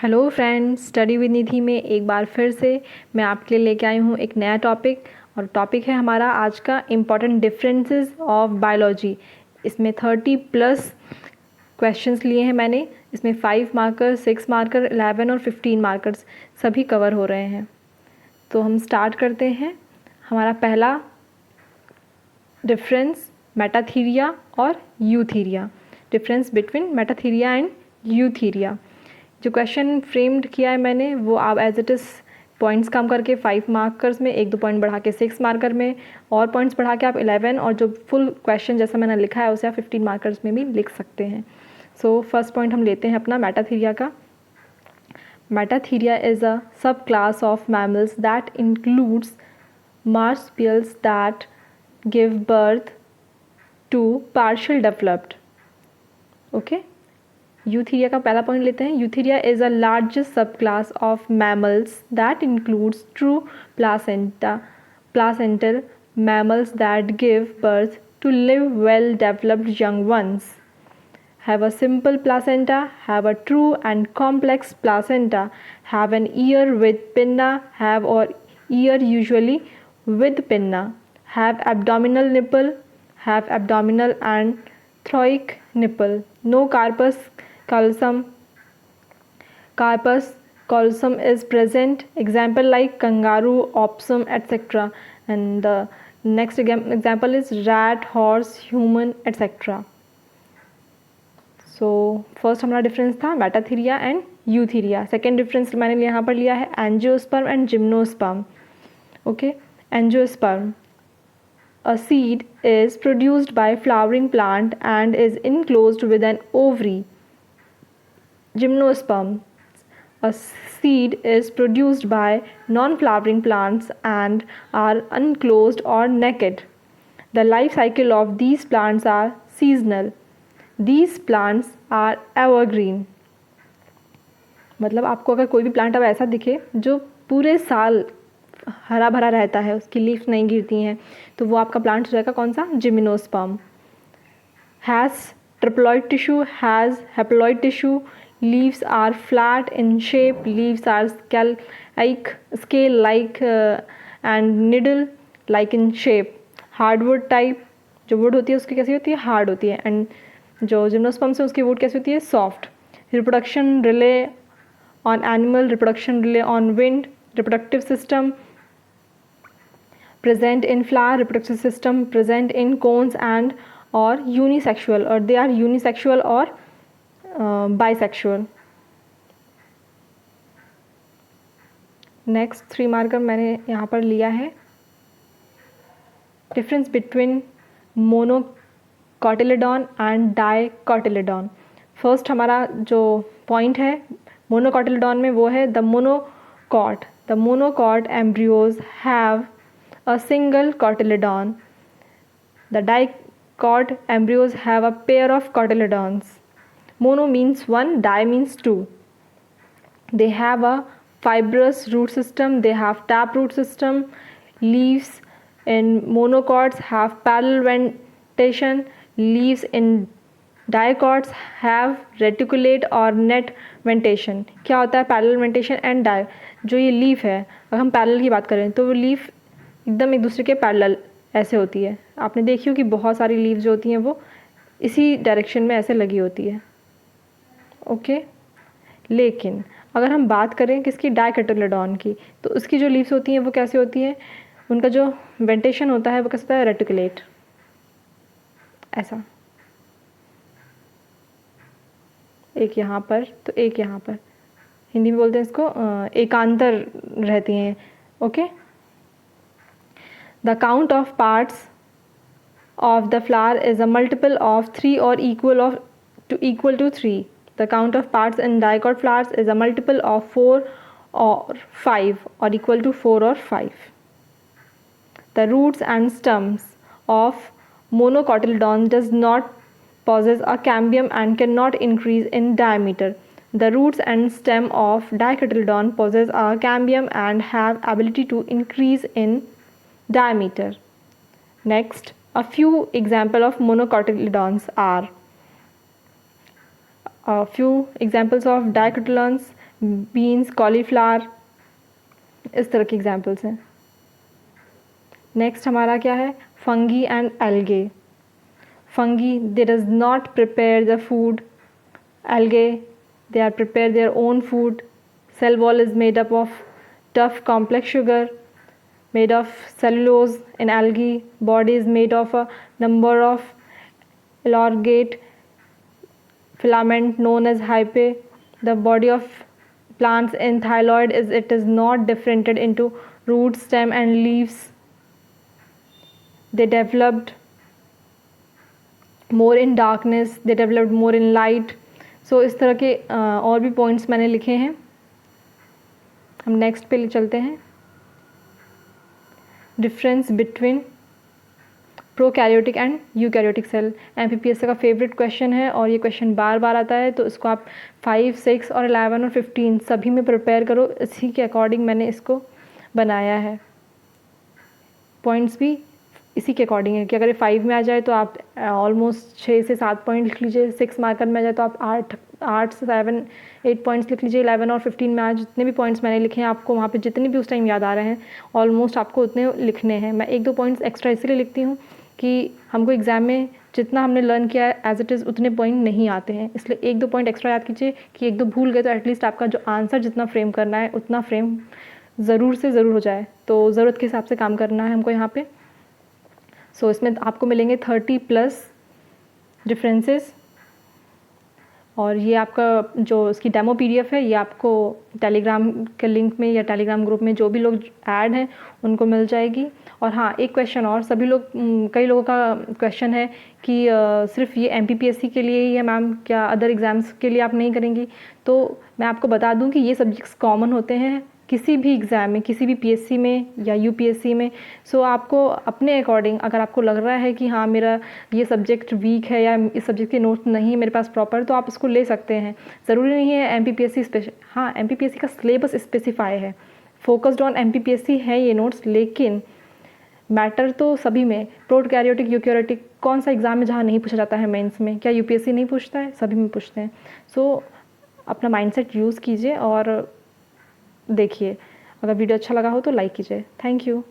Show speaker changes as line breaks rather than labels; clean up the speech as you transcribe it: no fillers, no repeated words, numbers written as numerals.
Hello friends, study with निधि में एक बार फिर से मैं आपके लिए लेके आई हूँ एक नया टॉपिक। और टॉपिक है हमारा आज का इम्पॉर्टेंट डिफरेंसेस ऑफ बायोलॉजी। इसमें 30+ क्वेश्चंस लिए हैं मैंने। इसमें 5 मार्कर, 6 मार्कर, 11 और 15 मार्कर्स सभी कवर हो रहे हैं। तो हम स्टार्ट करते हैं। हमारा पहला डिफरेंस मेटाथीरिया और Eutheria. Difference between Metatheria and Eutheria. जो क्वेश्चन फ्रेम्ड किया है मैंने वो आप एज इट इज़ पॉइंट्स कम करके 5 मार्कर्स में 1-2 पॉइंट बढ़ा के 6 मार्कर में और पॉइंट्स बढ़ा के आप 11 और जो फुल क्वेश्चन जैसा मैंने लिखा है उसे आप 15 मार्कर्स में भी लिख सकते हैं। सो फर्स्ट पॉइंट हम लेते हैं अपना मेटाथीरिया का। मेटाथीरिया इज़ अ सब class of mammals that includes marsupials that give birth to partial developed. Okay. Eutheria का पहला पॉइंट लेते हैं। यूथीरिया इज़ अ लार्जेस्ट सब class of mammals that includes true placental mammals that give birth to live well developed young ones, have a simple placenta, have a true and complex placenta, have an ear with pinna, have or ear usually with pinna, have abdominal nipple, have abdominal and thoracic nipple, no carpus callosum. Carpus callosum is present. Example like kangaroo, opossum, etc. And the next example is rat, horse, human, etc. So first हमारा difference था Metatheria and Eutheria. Second difference मैंने यहाँ पर लिया है angiosperm and gymnosperm. Okay, angiosperm, a seed is produced by flowering plant and is enclosed with an ovary. Gymnosperm, a seed is produced by non-flowering plants and are unclosed or naked. The life cycle of these plants are seasonal. These plants are evergreen. मतलब आपको अगर कोई भी plant अब ऐसा दिखे जो पूरे साल हरा भरा रहता है, उसकी लीफ नहीं गिरती हैं, तो वो आपका प्लांट रहेगा कौन सा? Gymnosperm. Has triploid tissue, has haploid tissue, leaves are flat in shape, leaves are scale like and needle like in shape. Hardwood type, जो वुड होती है उसकी कैसी होती है? हार्ड होती है। एंड जो जिम्नोस्पर्म से उसकी वुड कैसी होती है? Soft. Reproduction relay on animal, reproduction rely on wind. Reproductive system present in flower, reproductive system present in cones and or unisexual, or they are unisexual or bisexual. Next 3 marker मैंने यहाँ पर लिया है difference between मोनोकोटिलेडॉन and डाइकोटिलेडॉन। First हमारा जो point है मोनोकोटिलेडॉन में वो है the monocot. The monocot embryos have a single cotyledon. The dicot embryos have a pair of cotyledons. Mono means one, di means two. They have a fibrous root system. They have taproot system. Leaves in monocots have parallel ventation. Leaves in dicots have reticulate और net वेंटेशन। क्या होता है parallel वेंटेशन and di? जो ये leaf है, अगर हम parallel की बात करें तो वो लीफ एकदम एक दूसरे के पैरेलल ऐसे होती है। आपने देखी हो कि बहुत सारी लीव जो होती हैं वो इसी डायरेक्शन में ऐसे लगी होती है। ओके, लेकिन अगर हम बात करें किसकी? डाइकोटिलेडॉन की, तो उसकी जो लीव्स होती हैं वो कैसे होती है? उनका जो वेंटेशन होता है वो कैसा होता है? रेटिकुलेट, ऐसा। एक यहाँ पर तो एक यहाँ पर, हिंदी में बोलते हैं इसको एकांतर रहती हैं। Okay, the count of parts of the flower is a multiple of 3 और equal to 3. The count of parts in dicot flowers is a multiple of 4 or 5 or equal to 4 or 5. The roots and stems of monocotyledon does not possess a cambium and cannot increase in diameter. The roots and stem of dicotyledon possess a cambium and have ability to increase in diameter. Next, a few examples of monocotyledons are few examples of dicotyledons: beans, cauliflower, इस तरह के examples हैं। Next हमारा क्या है, fungi and algae. Fungi, they does not prepare the food. Algae, they are prepare their own food. Cell wall is made up of tough complex sugar made of cellulose. In algae, body is made of a number of elongate filament known as hyphae. The body of plants in thyroid it is not differentiated into root, stem and leaves. They developed more in darkness, they developed more in light. सो इस तरह के और भी points मैंने लिखे हैं। हम next पे चलते हैं। Difference between prokaryotic and eukaryotic cell. MPPSC का फेवरेट क्वेश्चन है और ये क्वेश्चन बार बार आता है, तो इसको आप 5, 6 और 11 और 15 सभी में प्रिपेयर करो। इसी के अकॉर्डिंग मैंने इसको बनाया है। पॉइंट्स भी इसी के अकॉर्डिंग है कि अगर 5 में आ जाए तो आप ऑलमोस्ट 6 से 7 पॉइंट लिख लीजिए, 6 मार्कर में आ जाए तो आप 8 से 7, 8 पॉइंट्स लिख लीजिए। 11 और 15 में आज जितने भी पॉइंट्स मैंने लिखे हैं, आपको वहाँ पे जितने भी उस टाइम याद आ रहे हैं ऑलमोस्ट आपको उतने लिखने हैं। मैं 1-2 पॉइंट्स एक्स्ट्रा इसलिए लिखती हूँ कि हमको एग्ज़ाम में जितना हमने लर्न किया है एज इट इज़ उतने पॉइंट नहीं आते हैं, इसलिए 1-2 पॉइंट एक्स्ट्रा याद कीजिए कि 1-2 भूल गए तो एटलीस्ट आपका जो आंसर जितना फ्रेम करना है उतना फ्रेम ज़रूर से ज़रूर हो जाए। तो ज़रूरत के हिसाब से काम करना है हमको यहाँ पे। सो इसमें आपको मिलेंगे 30+ डिफरेंसेस, और ये आपका जो इसकी डेमो पीडीएफ है ये आपको टेलीग्राम के लिंक में या टेलीग्राम ग्रुप में जो भी लोग ऐड हैं उनको मिल जाएगी। और हाँ, एक क्वेश्चन और, सभी लोग कई लोगों का क्वेश्चन है कि सिर्फ ये एमपीपीएससी के लिए ही है मैम, क्या अदर एग्ज़ाम्स के लिए आप नहीं करेंगी? तो मैं आपको बता दूं कि ये सब्जेक्ट्स कॉमन होते हैं किसी भी एग्ज़ाम में, किसी भी पीएससी में या यूपीएससी में। सो आपको अपने अकॉर्डिंग, अगर आपको लग रहा है कि हाँ मेरा ये सब्जेक्ट वीक है या इस सब्जेक्ट के नोट्स नहीं है मेरे पास प्रॉपर, तो आप इसको ले सकते हैं। ज़रूरी नहीं है एमपीपीएससी स्पेशल, हाँ एमपीपीएससी का सिलेबस स्पेसिफाई है, फोकस्ड ऑन एमपीपीएससी है ये नोट्स, लेकिन मैटर तो सभी में। प्रोकैरियोटिक, यूकैरियोटिक कौन सा एग्ज़ाम में जहाँ नहीं पूछा जाता है मेंस में? क्या यूपीएससी नहीं पूछता है? सभी में पूछते हैं। सो अपना माइंडसेट यूज़ कीजिए और देखिए। अगर वीडियो अच्छा लगा हो तो लाइक कीजिए। Thank you.